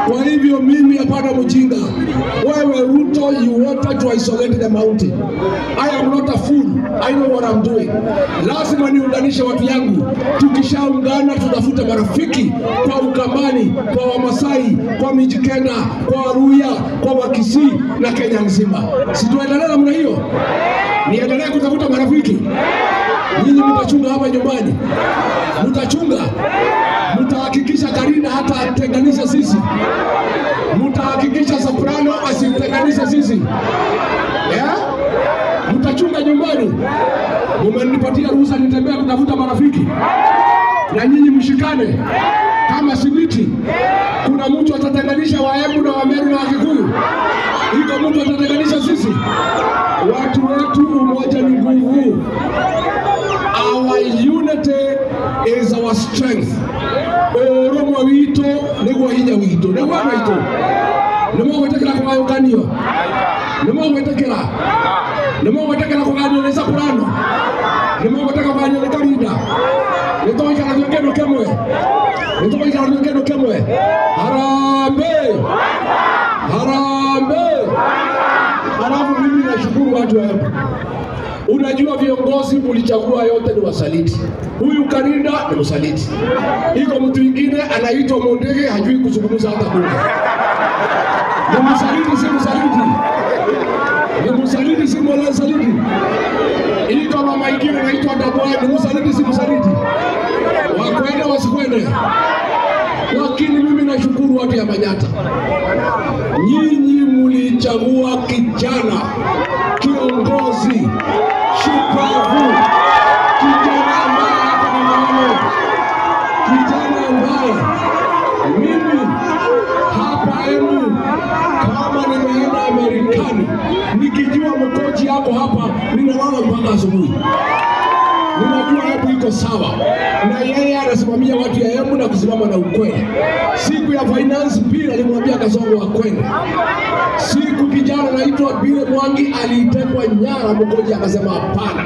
Kwa hivyo mimi hapana mjinga. Wewe Ruto, you wanted to isolate the mountain. I am not a fool. I know what I'm doing. Lazima niunganishe watu yangu. Tukishaungana tutafute marafiki kwa Ukambani, kwa Wamasai, kwa Mijikenda, kwa Waluhya, kwa Wakisii na Kenya nzima. Situendelee namna hiyo. Niendelee kutafuta marafiki. Nyinyi mtachunga hapa nyumbani. Mtachunga. Mtahakikisha Karinda hata atenganisha sisi. Mtahakikisha Soprano asitenganisha sisi. Mtachunga nyumbani. Mmenipatia ruhusa nitembee kutafuta marafiki. Na nyinyi mshikane kama simiti. Kuna mtu atatenganisha Waembu na Wameru na Wakikuyu. Iko mtu atatenganisha sisi. Watu wetu, umoja ni nguvu. Our unity is our strength. Oromo wito niguo hinya wito. Niguo wito. Nimo gwetekera kwa ukanio. Nimo gwetekera. Nimo gwetekera kwa kanio na Soprano. Nimo gwetekera kwa kanio na Karinda. Nitoika na ngeno kemwe. Nitoika na ngeno kemwe. Harambee. Harambee. Alafu mimi nashukuru watu hapa. Unajua viongozi mlichagua yote ni wasaliti. Huyu Karinda ni msaliti. Iko mtu mwingine anaitwa Mondege hajui kuzungumza hata Mungu. Ni msaliti si msaliti. Ni msaliti si msaliti. Iko mama mwingine anaitwa Dabwa ni msaliti si msaliti. Wakwende wasikwende. Lakini mimi nashukuru watu ya Manyata. Nyinyi mlichagua kijana, kiongozi, shupavu, kijana ambaye hapa ni maono, kijana ambaye mimi hapa Embu kama nimeenda Amerikani nikijua mkoji yako hapa ninalala mpaka asubuhi. Ninajua Embu iko sawa. Na yeye anasimamia watu ya Embu na kusimama na ukweli. Siku ya finance bill alimwambia Kasongo akwende. Siku kijana anaitwa Bile Mwangi alitekwa nyara Mkoji akasema hapana.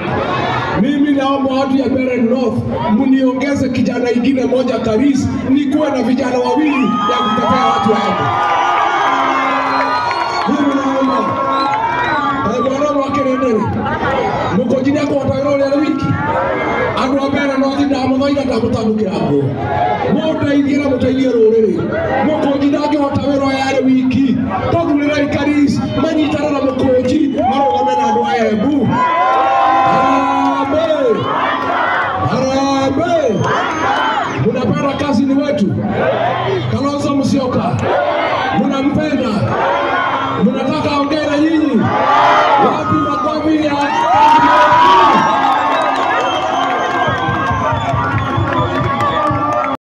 Mimi naomba watu ya Beren North mniongeze kijana mwingine moja Karis nikuwe na vijana wawili ya kutetea watu wa Embu. Mimi naomba bwana wakerendere Mkoji yako watairole ya wiki. Andu abera no thida amuthaida ndamutambukira ngo moda igira mutaigia ruriri Mkoji ndage hotawero ya wiki togurira Karis manyitana na Mkoji marogame na andu aya Embu. Harambee. Harambee. Munapenda kazi ni wetu. Kalonzo Musyoka munampenda.